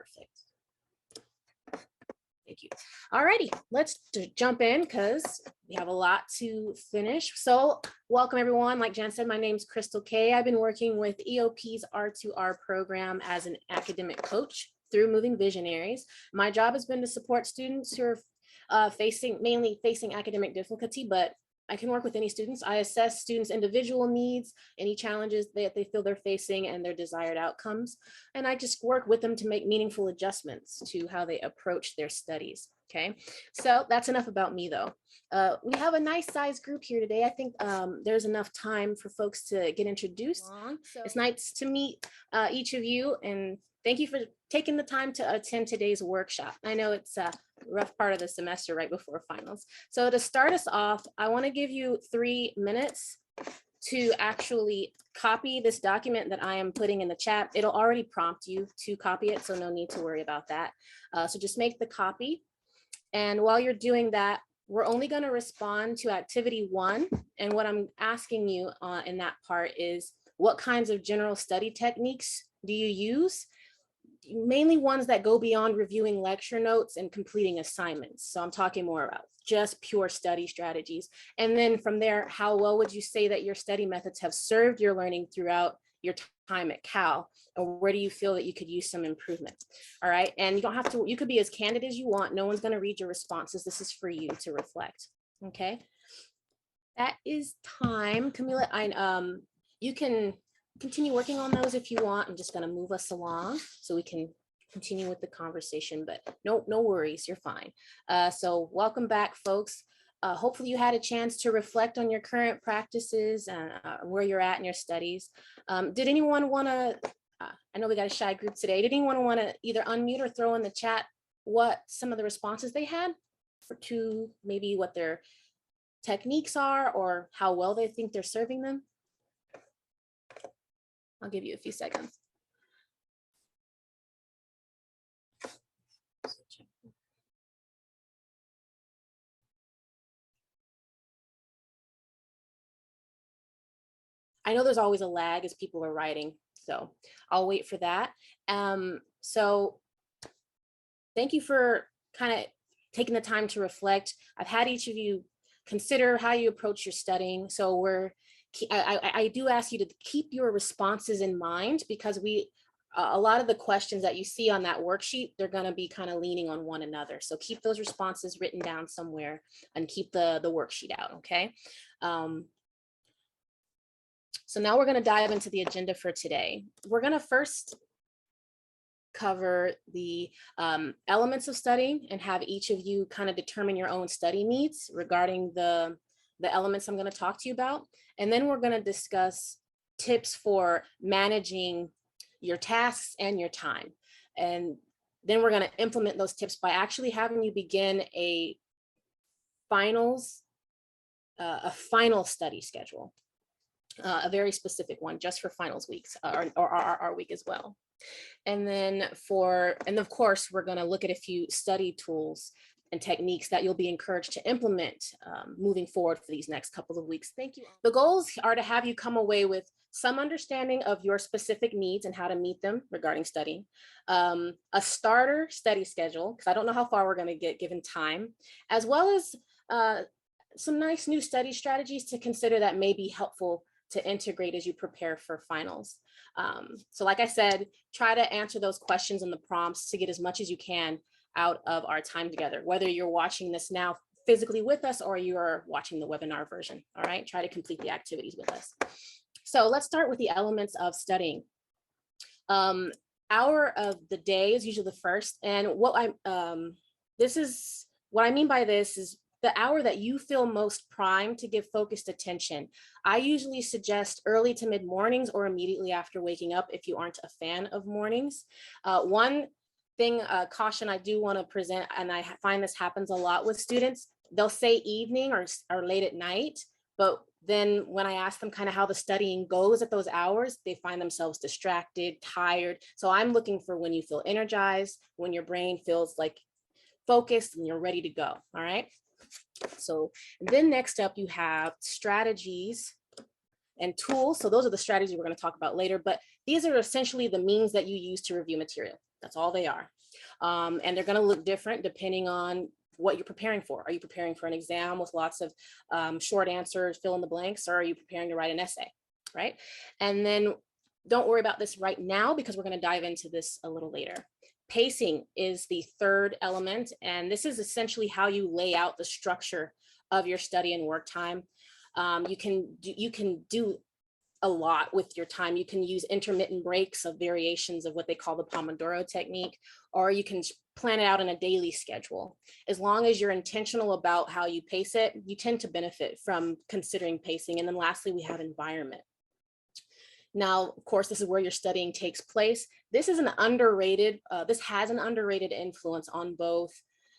Perfect. Thank you. Alrighty, let's jump in because we have a lot to finish. So welcome everyone. Like Jan said, my name is Crystal Kay. I've been working with EOP's R2R program as an academic coach through Moving Visionaries. My job has been to support students who are mainly facing academic difficulty, but I can work with any students. I assess students' individual needs, any challenges that they feel they're facing, and their desired outcomes. And I just work with them to make meaningful adjustments to how they approach their studies. Okay, so that's enough about me though. We have a nice sized group here today. I think there's enough time for folks to get introduced. So it's nice to meet each of you, and thank you for taking the time to attend today's workshop. I know it's a rough part of the semester right before finals. So to start us off, I want to give you 3 minutes to actually copy this document that I am putting in the chat. It'll already prompt you to copy it, so no need to worry about that. So just make the copy. And while you're doing that, we're only going to respond to activity 1. And what I'm asking you in that part is, what kinds of general study techniques do you use? Mainly ones that go beyond reviewing lecture notes and completing assignments. So I'm talking more about just pure study strategies. And then from there, how well would you say that your study methods have served your learning throughout your time at Cal? Or where do you feel that you could use some improvement? All right, and you don't have to, you could be as candid as you want. No one's going to read your responses. This is for you to reflect. Okay, that is time. Camila, you can continue working on those if you want. I'm just going to move us along so we can continue with the conversation, but no worries, you're fine. So welcome back, folks. Hopefully you had a chance to reflect on your current practices and where you're at in your studies. Did anyone want to, I know we got a shy group today, did anyone want to either unmute or throw in the chat what some of the responses they had to maybe what their techniques are or how well they think they're serving them? I'll give you a few seconds. I know there's always a lag as people are writing, so I'll wait for that. So thank you for kind of taking the time to reflect. I've had each of you consider how you approach your studying. So I do ask you to keep your responses in mind, because a lot of the questions that you see on that worksheet, they're going to be kind of leaning on one another. So keep those responses written down somewhere and keep the worksheet out, okay? So now we're going to dive into the agenda for today. We're going to first cover the elements of studying and have each of you kind of determine your own study needs regarding the elements I'm going to talk to you about. And then we're going to discuss tips for managing your tasks and your time. And then we're going to implement those tips by actually having you begin a final study schedule, a very specific one just for finals weeks or our week as well. And then of course, we're going to look at a few study tools and techniques that you'll be encouraged to implement moving forward for these next couple of weeks. Thank you. The goals are to have you come away with some understanding of your specific needs and how to meet them regarding studying, a starter study schedule, because I don't know how far we're going to get given time, as well as some nice new study strategies to consider that may be helpful to integrate as you prepare for finals. So like I said, try to answer those questions in the prompts to get as much as you can out of our time together, whether you're watching this now physically with us or you are watching the webinar version. All right, try to complete the activities with us. So let's start with the elements of studying. Hour of the day is usually the first, and what I mean by this is the hour that you feel most primed to give focused attention. I usually suggest early to mid mornings or immediately after waking up if you aren't a fan of mornings. One thing, caution I do want to present, and I find this happens a lot with students, they'll say evening or late at night, but then when I ask them kind of how the studying goes at those hours, they find themselves distracted, tired. So I'm looking for when you feel energized, when your brain feels like focused and you're ready to go. All right. So then next up, you have strategies and tools. So those are the strategies we're going to talk about later, but these are essentially the means that you use to review material. That's all they are. And they're going to look different depending on what you're preparing for. Are you preparing for an exam with lots of short answers, fill in the blanks, or are you preparing to write an essay, right? And then don't worry about this right now because we're going to dive into this a little later. Pacing is the third element, and this is essentially how you lay out the structure of your study and work time. You can do a lot with your time. You can use intermittent breaks of variations of what they call the Pomodoro technique, or you can plan it out in a daily schedule. As long as you're intentional about how you pace it, you tend to benefit from considering pacing. And then lastly, we have environment. Now, of course, this is where your studying takes place. This is an underrated, this has an underrated influence on both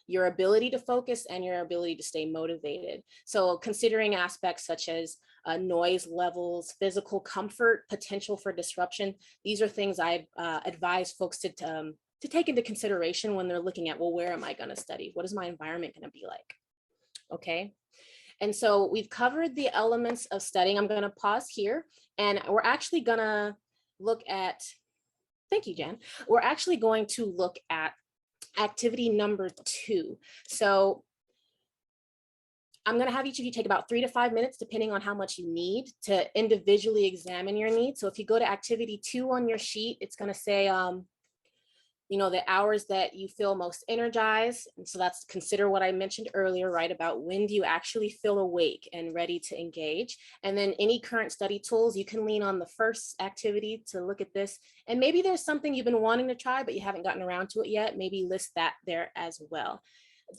your ability to focus and your ability to stay motivated. So considering aspects such as noise levels, physical comfort, potential for disruption, these are things I advise folks to take into consideration when they're looking at, well, where am I going to study? What is my environment going to be like? Okay. And so we've covered the elements of studying. I'm going to pause here, and we're actually going to look at, thank you, Jan. We're actually going to look at activity number 2. So I'm going to have each of you take about 3 to 5 minutes, depending on how much you need, to individually examine your needs. So if you go to activity 2 on your sheet, it's going to say, you know, the hours that you feel most energized. And so that's consider what I mentioned earlier, right? About when do you actually feel awake and ready to engage? And then any current study tools, you can lean on the first activity to look at this. And maybe there's something you've been wanting to try, but you haven't gotten around to it yet. Maybe list that there as well.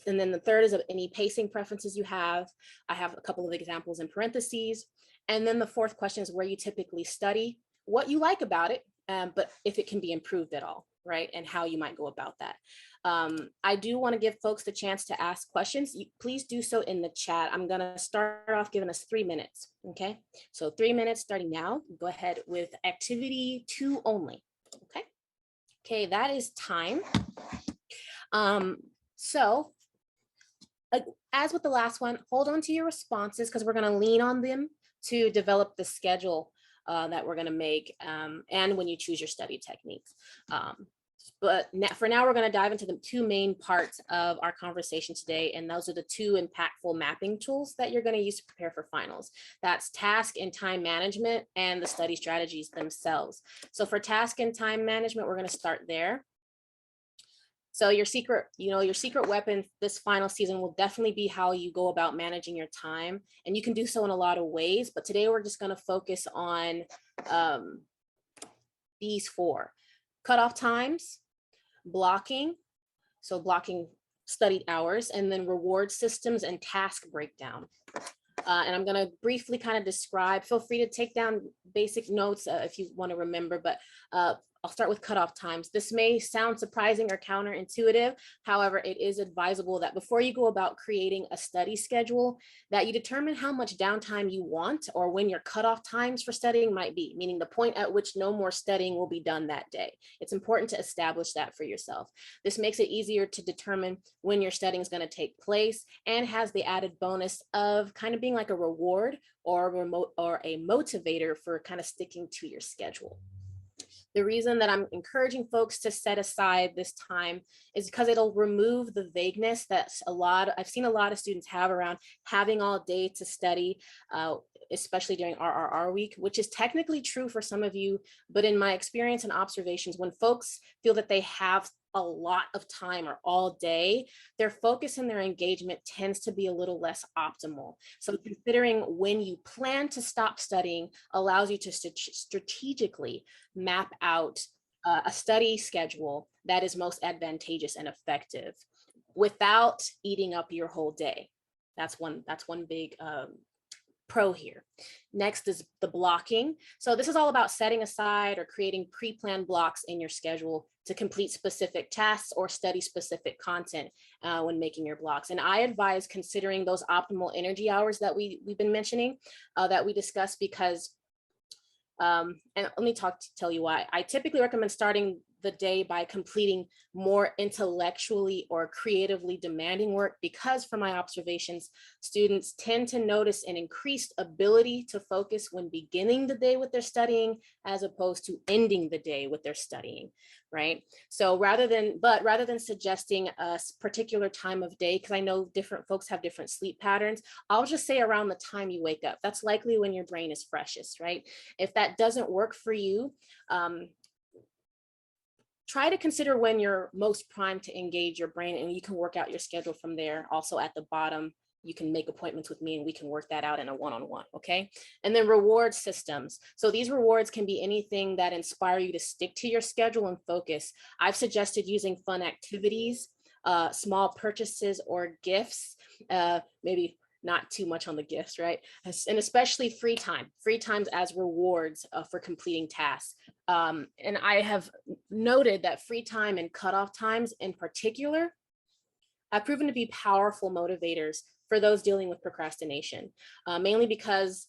And then the third is of any pacing preferences you have. I have a couple of examples in parentheses. And then the fourth question is where you typically study, what you like about it, but if it can be improved at all, right? And how you might go about that. I do want to give folks the chance to ask questions. Please do so in the chat. I'm going to start off giving us 3 minutes. Okay. So 3 minutes starting now. Go ahead with activity 2 only. Okay. Okay. That is time. So as with the last one, hold on to your responses because we're going to lean on them to develop the schedule that we're going to make and when you choose your study techniques. But for now, we're going to dive into the 2 main parts of our conversation today. And those are the 2 impactful mapping tools that you're going to use to prepare for finals. That's task and time management and the study strategies themselves. So for task and time management, we're going to start there. So your secret weapon this final season will definitely be how you go about managing your time. And you can do so in a lot of ways, but today we're just going to focus on these 4: cutoff times, blocking, so blocking studied hours, and then reward systems and task breakdown. And I'm going to briefly kind of describe, feel free to take down basic notes if you want to remember, but I'll start with cutoff times. This may sound surprising or counterintuitive. However, it is advisable that before you go about creating a study schedule, that you determine how much downtime you want or when your cutoff times for studying might be, meaning the point at which no more studying will be done that day. It's important to establish that for yourself. This makes it easier to determine when your studying is going to take place and has the added bonus of kind of being like a reward or a motivator for kind of sticking to your schedule. The reason that I'm encouraging folks to set aside this time is because it'll remove the vagueness that I've seen a lot of students have around having all day to study, especially during RRR week, which is technically true for some of you, but in my experience and observations, when folks feel that they have a lot of time or all day, their focus and their engagement tends to be a little less optimal. So considering when you plan to stop studying allows you to strategically map out a study schedule that is most advantageous and effective without eating up your whole day. That's one big pro here. Next is the blocking. So this is all about setting aside or creating pre-planned blocks in your schedule to complete specific tasks or study specific content when making your blocks. And I advise considering those optimal energy hours that we've been mentioning, that we discussed, because and let me tell you why. I typically recommend starting the day by completing more intellectually or creatively demanding work, because from my observations, students tend to notice an increased ability to focus when beginning the day with their studying as opposed to ending the day with their studying, right? So rather than suggesting a particular time of day, because I know different folks have different sleep patterns, I'll just say around the time you wake up. That's likely when your brain is freshest, right? If that doesn't work for you, try to consider when you're most primed to engage your brain, and you can work out your schedule from there. Also at the bottom, you can make appointments with me and we can work that out in a one-on-one, okay? And then reward systems. So these rewards can be anything that inspire you to stick to your schedule and focus. I've suggested using fun activities, small purchases or gifts, maybe not too much on the gifts, right? And especially free times as rewards for completing tasks. And I have noted that free time and cutoff times in particular have proven to be powerful motivators for those dealing with procrastination, mainly because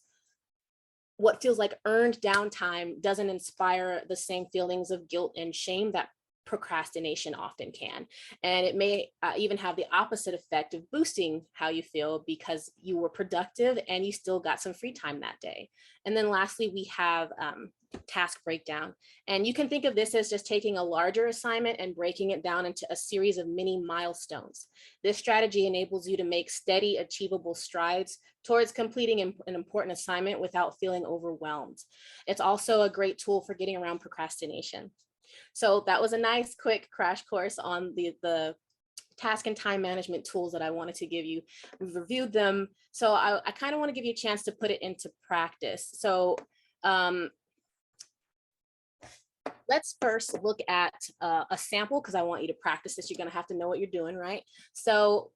what feels like earned downtime doesn't inspire the same feelings of guilt and shame that procrastination often can. And it may even have the opposite effect of boosting how you feel because you were productive and you still got some free time that day. And then lastly, we have task breakdown. And you can think of this as just taking a larger assignment and breaking it down into a series of mini milestones. This strategy enables you to make steady, achievable strides towards completing an important assignment without feeling overwhelmed. It's also a great tool for getting around procrastination. So that was a nice quick crash course on the task and time management tools that I wanted to give you. We've reviewed them. So I kind of want to give you a chance to put it into practice. So let's first look at a sample, because I want you to practice this. You're going to have to know what you're doing, right? So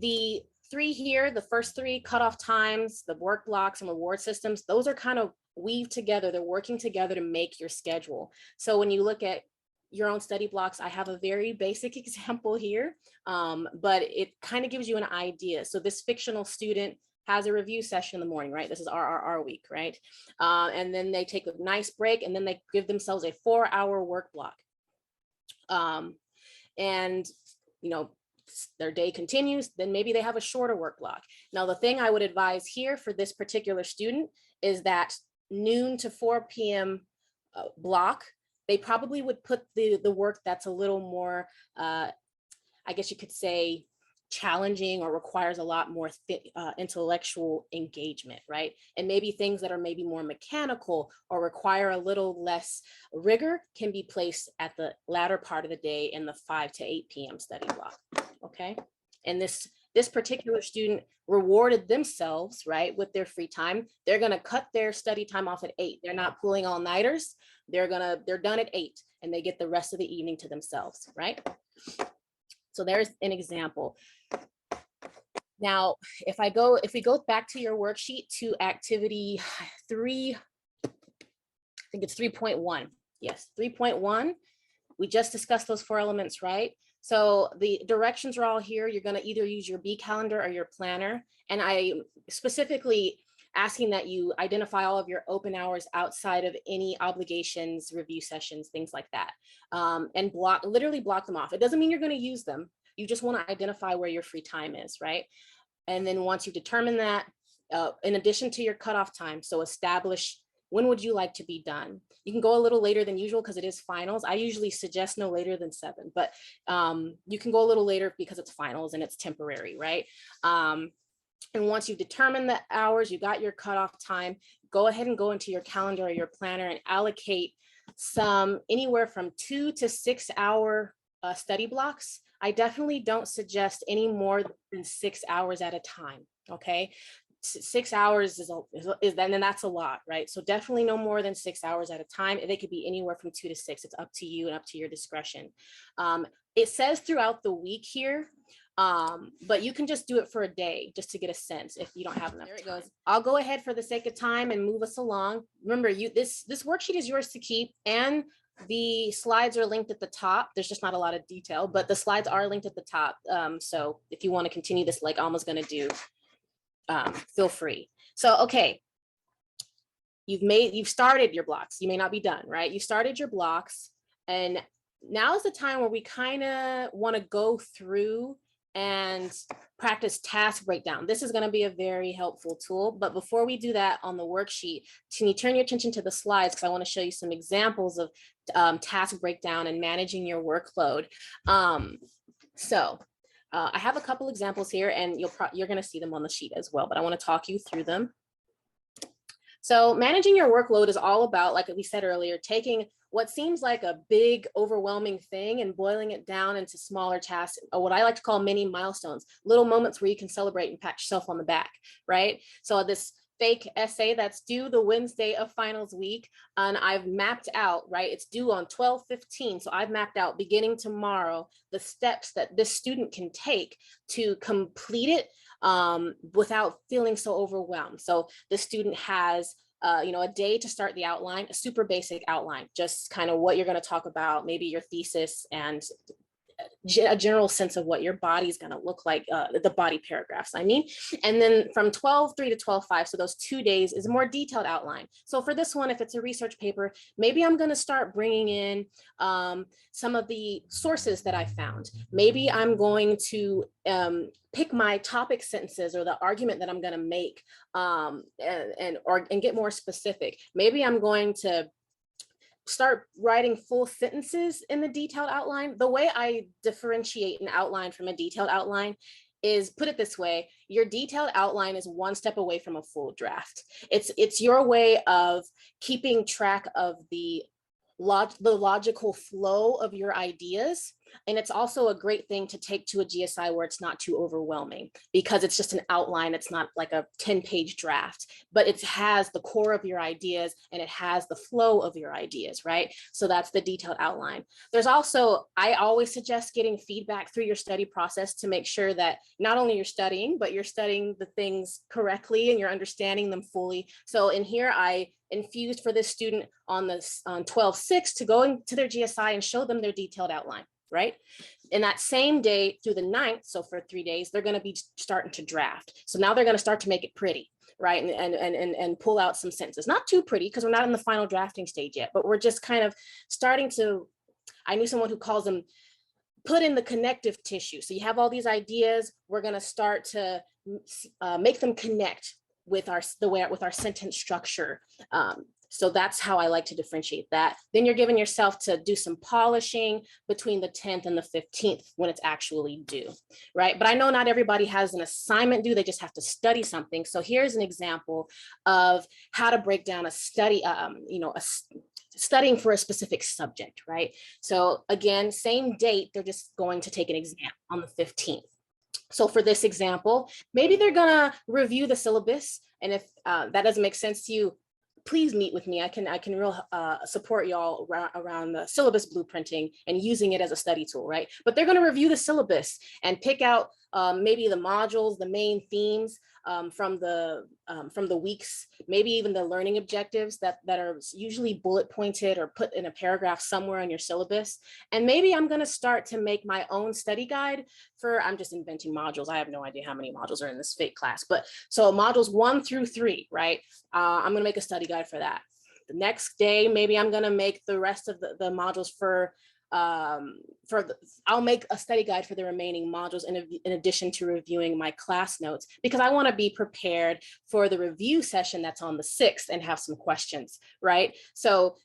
the three here, the first three, cutoff times, the work blocks and reward systems, those are kind of weaved together. They're working together to make your schedule. So when you look at your own study blocks, I have a very basic example here, but it kind of gives you an idea. So this fictional student has a review session in the morning, right? This is RRR week, right? And then they take a nice break and then they give themselves a 4-hour work block. And, you know, their day continues, then maybe they have a shorter work block. Now, the thing I would advise here for this particular student is that noon to 4 p.m. block, they probably would put the work that's a little more, I guess you could say, challenging or requires a lot more intellectual engagement, right? And maybe things that are maybe more mechanical or require a little less rigor can be placed at the latter part of the day in the 5 to 8 p.m. study block, okay? And this particular student rewarded themselves, right, with their free time. They're gonna cut their study time off at 8. They're not pulling all-nighters. They're done at 8 and they get the rest of the evening to themselves, right? So there's an example. Now, if we go back to your worksheet to activity 3, I think it's 3.1. Yes, 3.1. We just discussed those 4 elements, right? So the directions are all here. You're going to either use your B calendar or your planner. And I specifically asking that you identify all of your open hours outside of any obligations, review sessions, things like that. And literally block them off. It doesn't mean you're going to use them. You just want to identify where your free time is, right? And then once you determine that, in addition to your cutoff time, so establish when would you like to be done. You can go a little later than usual because it is finals. I usually suggest no later than 7, but you can go a little later because it's finals and it's temporary, right? And once you determine the hours, you got your cutoff time, go ahead and go into your calendar or your planner and allocate some anywhere from 2 to 6 hour study blocks. I definitely don't suggest any more than 6 hours at a time, okay? 6 hours is then that's a lot, right? So definitely no more than 6 hours at a time. They could be anywhere from 2 to 6. It's up to you and up to your discretion. It says throughout the week here, but you can just do it for a day just to get a sense if you don't have enough. There it goes. I'll go ahead for the sake of time and move us along. Remember, this worksheet is yours to keep, and the slides are linked at the top. There's just not a lot of detail, but the slides are linked at the top. So if you want to continue this like Alma's going to do, feel free. So, okay. You've started your blocks. You may not be done, right? You started your blocks, and now is the time where we kind of want to go through and practice task breakdown. This is going to be a very helpful tool. But before we do that on the worksheet, can you turn your attention to the slides, because I want to show you some examples of task breakdown and managing your workload. I have a couple examples here, and you're going to see them on the sheet as well, but I want to talk you through them. So managing your workload is all about, like we said earlier, taking what seems like a big, overwhelming thing and boiling it down into smaller tasks, or what I like to call mini milestones, little moments where you can celebrate and pat yourself on the back, right? So this fake essay that's due the Wednesday of finals week, and I've mapped out, right? It's due on 12/15. So I've mapped out beginning tomorrow the steps that this student can take to complete it without feeling so overwhelmed. So the student has a day to start the outline, a super basic outline, just kind of what you're going to talk about, maybe your thesis, and a general sense of what your body's going to look like, the body paragraphs, I mean. And then from 12/3 to 12/5, so those 2 days, is a more detailed outline. So for this one, if it's a research paper, maybe I'm going to start bringing in some of the sources that I found. Maybe I'm going to pick my topic sentences or the argument that I'm going to make, and get more specific. Maybe I'm going to start writing full sentences in the detailed outline. The way I differentiate an outline from a detailed outline is, put it this way: your detailed outline is one step away from a full draft. It's your way of keeping track of the logical flow of your ideas. And it's also a great thing to take to a GSI where it's not too overwhelming, because it's just an outline. It's not like a 10-page draft, but it has the core of your ideas and it has the flow of your ideas, right? So that's the detailed outline. There's also, I always suggest getting feedback through your study process to make sure that not only you're studying, but you're studying the things correctly and you're understanding them fully. So in here, I infused for this student on 12/6 to go into their GSI and show them their detailed outline, right? In that same day through the 9th, so for 3 days, they're going to be starting to draft. So now they're going to start to make it pretty, right? And pull out some sentences. Not too pretty, because we're not in the final drafting stage yet, but we're just kind of starting to, I knew someone who calls them put in the connective tissue. So you have all these ideas, we're going to start to make them connect with our sentence structure. So that's how I like to differentiate that. Then you're giving yourself to do some polishing between the 10th and the 15th when it's actually due, right? But I know not everybody has an assignment due, they just have to study something. So here's an example of how to break down a study, studying for a specific subject, right? So again, same date, they're just going to take an exam on the 15th. So for this example, maybe they're gonna review the syllabus, and if that doesn't make sense to you, please meet with me. I can real support y'all around the syllabus blueprinting and using it as a study tool, right? But they're going to review the syllabus and pick out maybe the modules, the main themes from the weeks, maybe even the learning objectives that are usually bullet pointed or put in a paragraph somewhere in your syllabus. And maybe I'm going to start to make my own study guide for, I'm just inventing modules. I have no idea how many modules are in this fake class, but so modules 1 through 3, right? I'm going to make a study guide for that. The next day, maybe I'm going to make the rest of the modules I'll make a study guide for the remaining modules in addition to reviewing my class notes, because I want to be prepared for the review session that's on the 6th and have some questions, right? So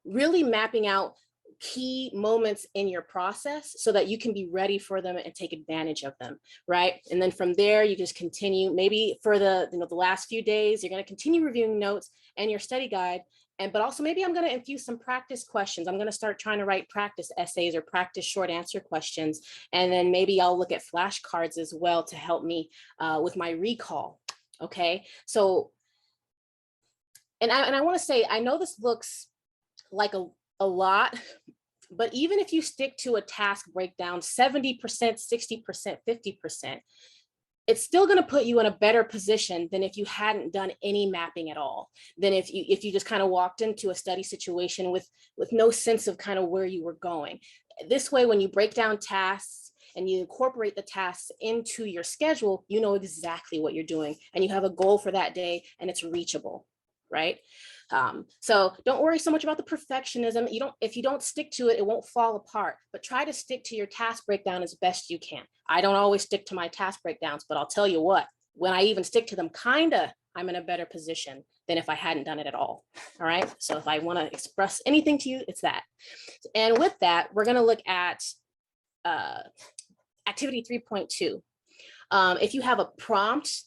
really mapping out key moments in your process so that you can be ready for them and take advantage of them, right? And then from there, you just continue. Maybe for the last few days, you're going to continue reviewing notes and your study guide. But also maybe I'm going to infuse some practice questions. I'm going to start trying to write practice essays or practice short answer questions. And then maybe I'll look at flashcards as well to help me with my recall. Okay. So, and I want to say, I know this looks like a lot, but even if you stick to a task breakdown, 70%, 60%, 50%, it's still going to put you in a better position than if you hadn't done any mapping at all, than if you just kind of walked into a study situation with no sense of kind of where you were going. This way, when you break down tasks and you incorporate the tasks into your schedule, you know exactly what you're doing and you have a goal for that day and it's reachable, right? So don't worry so much about the perfectionism. If you don't stick to it, it won't fall apart, but try to stick to your task breakdown as best you can. I don't always stick to my task breakdowns, but I'll tell you what, when I even stick to them, I'm in a better position than if I hadn't done it at all. All right. So if I want to express anything to you, it's that. And with that, we're going to look at activity 3.2. If you have a prompt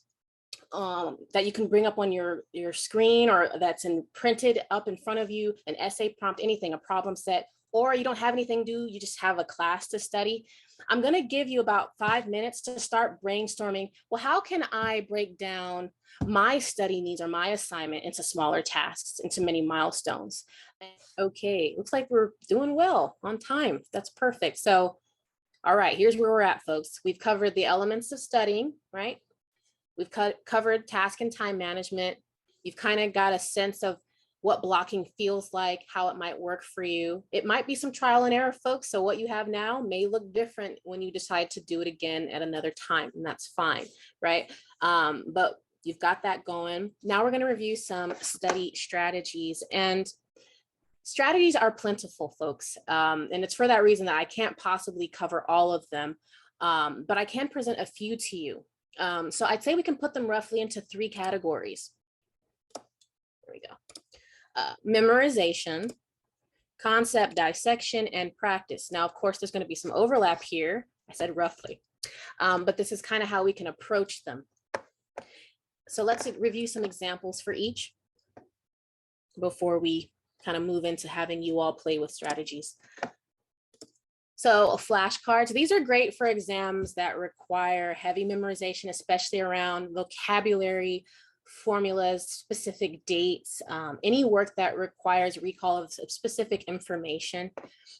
that you can bring up on your screen, or that's printed up in front of you, an essay prompt, anything, a problem set, or you don't have anything due, you just have a class to study, I'm going to give you about 5 minutes to start brainstorming. Well, how can I break down my study needs or my assignment into smaller tasks, into many milestones? Okay, looks like we're doing well on time. That's perfect. So, all right, here's where we're at, folks. We've covered the elements of studying, right? We've covered task and time management. You've kind of got a sense of what blocking feels like, how it might work for you. It might be some trial and error, folks. So what you have now may look different when you decide to do it again at another time, and that's fine, right? But you've got that going. Now we're going to review some study strategies, and strategies are plentiful, folks. And it's for that reason that I can't possibly cover all of them, but I can present a few to you. So I'd say we can put them roughly into 3 categories. There we go. Memorization, concept dissection, and practice. Now, of course, there's going to be some overlap here. I said roughly, but this is kind of how we can approach them. So let's review some examples for each before we kind of move into having you all play with strategies. So flashcards, these are great for exams that require heavy memorization, especially around vocabulary, formulas, specific dates, any work that requires recall of specific information,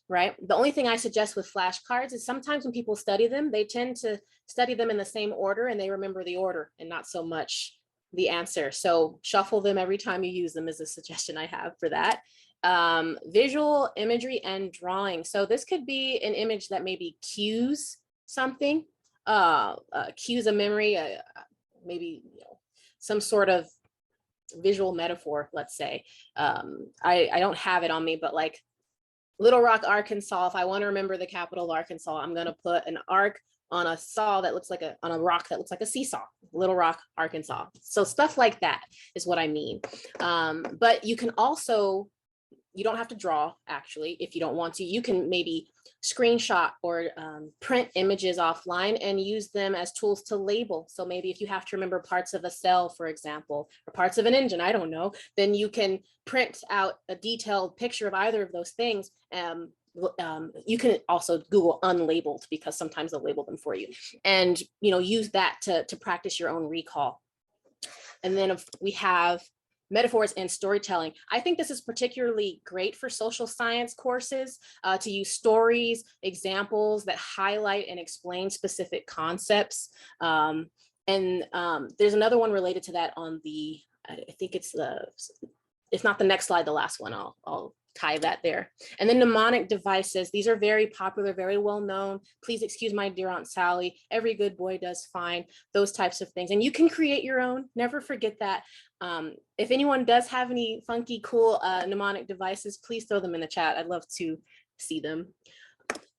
right? The only thing I suggest with flashcards is sometimes when people study them, they tend to study them in the same order and they remember the order and not so much the answer. So shuffle them every time you use them is a suggestion I have for that. Visual imagery and drawing. So this could be an image that maybe cues something, cues a memory, maybe some sort of visual metaphor, let's say. I don't have it on me, but like Little Rock, Arkansas, if I want to remember the capital of Arkansas, I'm going to put an arc on a saw that looks like on a rock that looks like a seesaw, Little Rock, Arkansas. So stuff like that is what I mean. But you can also, you don't have to draw, actually, if you don't want to. You can maybe screenshot or print images offline and use them as tools to label. So maybe if you have to remember parts of a cell, for example, or parts of an engine, I don't know, then you can print out a detailed picture of either of those things. You can also Google unlabeled, because sometimes they'll label them for you, and use that to practice your own recall. And then we have metaphors and storytelling. I think this is particularly great for social science courses, to use stories, examples that highlight and explain specific concepts. And there's another one related to that on the, I think it's if not the next slide, the last one, I'll tie that there. And then mnemonic devices. These are very popular, very well known. Please excuse my dear Aunt Sally. Every good boy does fine. Those types of things. And you can create your own. Never forget that. If anyone does have any funky, cool mnemonic devices, please throw them in the chat. I'd love to see them.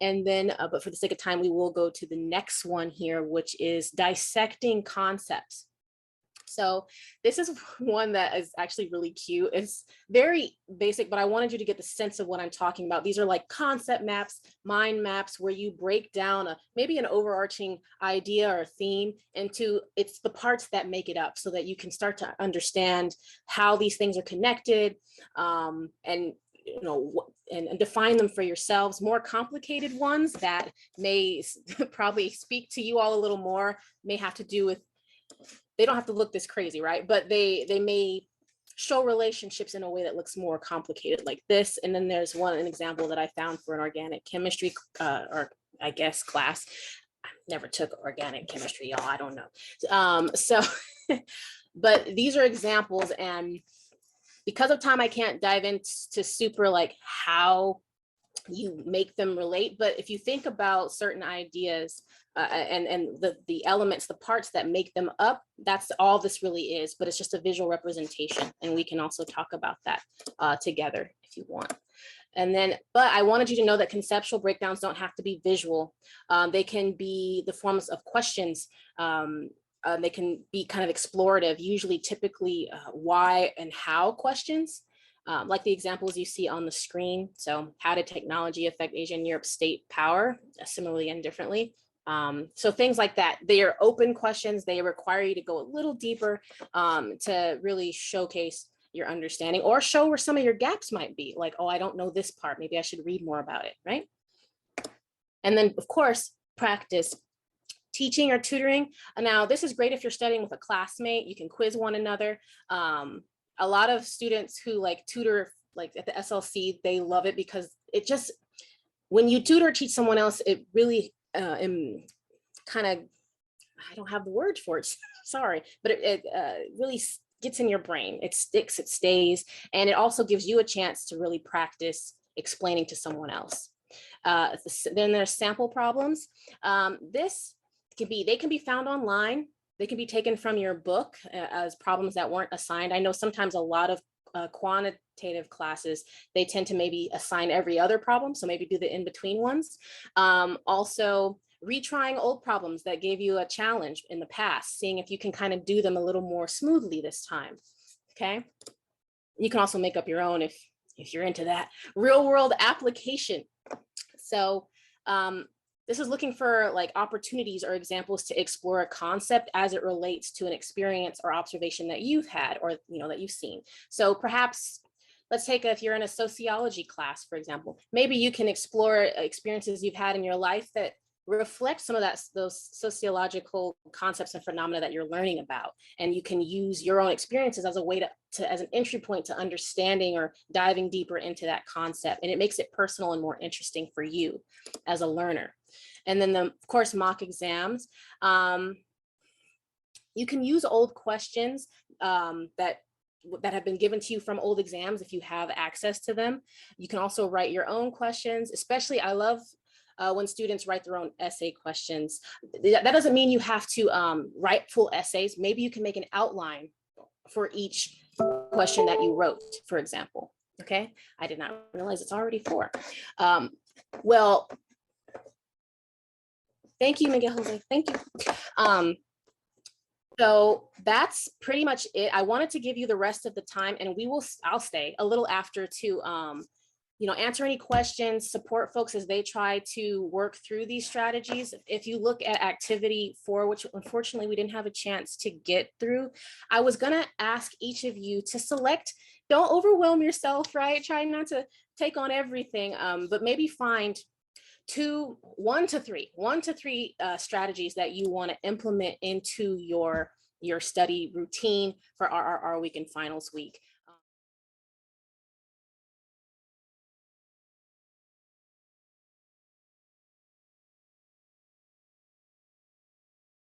And then, but for the sake of time, we will go to the next one here, which is dissecting concepts. So this is one that is actually really cute. It's very basic, but I wanted you to get the sense of what I'm talking about. These are like concept maps, mind maps, where you break down maybe an overarching idea or theme into it's the parts that make it up, so that you can start to understand how these things are connected, and define them for yourselves. More complicated ones that may probably speak to you all a little more may have to do with, they don't have to look this crazy, right? But they may show relationships in a way that looks more complicated, like this. And then there's an example that I found for an organic chemistry, or I guess class. I never took organic chemistry, y'all. I don't know. But these are examples, and because of time, I can't dive into super like how you make them relate. But if you think about certain ideas and the elements, the parts that make them up, that's all this really is, but it's just a visual representation. And we can also talk about that together if you want. And then, but I wanted you to know that conceptual breakdowns don't have to be visual. They can be the forms of questions. They can be kind of explorative, usually typically why and how questions. Like the examples you see on the screen. So how did technology affect Asia and Europe's state power, similarly and differently? So things like that, they are open questions. They require you to go a little deeper to really showcase your understanding or show where some of your gaps might be. Like, oh, I don't know this part. Maybe I should read more about it, right? And then of course, practice. Teaching or tutoring. Now, this is great if you're studying with a classmate. You can quiz one another. A lot of students who like tutor like at the SLC, they love it because it just, when you tutor or teach someone else, it really kind of, I don't have the word for it, sorry, but it really gets in your brain. It sticks, it stays, and it also gives you a chance to really practice explaining to someone else. Then there's sample problems. They can be found online. They can be taken from your book as problems that weren't assigned. I know sometimes a lot of quantitative classes, they tend to maybe assign every other problem, so maybe do the in-between ones. Also, retrying old problems that gave you a challenge in the past, seeing if you can kind of do them a little more smoothly this time, okay? You can also make up your own if you're into that. Real world application. So this is looking for like opportunities or examples to explore a concept as it relates to an experience or observation that you've had or that you've seen. So perhaps let's take if you're in a sociology class, for example, maybe you can explore experiences you've had in your life that reflect some of those sociological concepts and phenomena that you're learning about. And you can use your own experiences as a way as an entry point to understanding or diving deeper into that concept. And it makes it personal and more interesting for you as a learner. And then of course, mock exams. You can use old questions that have been given to you from old exams if you have access to them. You can also write your own questions, especially I love when students write their own essay questions. That doesn't mean you have to write full essays. Maybe you can make an outline for each question that you wrote, for example. Okay, I did not realize it's already 4. Well, thank you, Miguel Jose. Thank you. So that's pretty much it. I wanted to give you the rest of the time, and I'll stay a little after to answer any questions, support folks as they try to work through these strategies. If you look at activity 4, which unfortunately we didn't have a chance to get through, I was gonna ask each of you to select, don't overwhelm yourself, right? Try not to take on everything, but maybe find 1 to 3 strategies that you want to implement into your study routine for RRR week and finals week.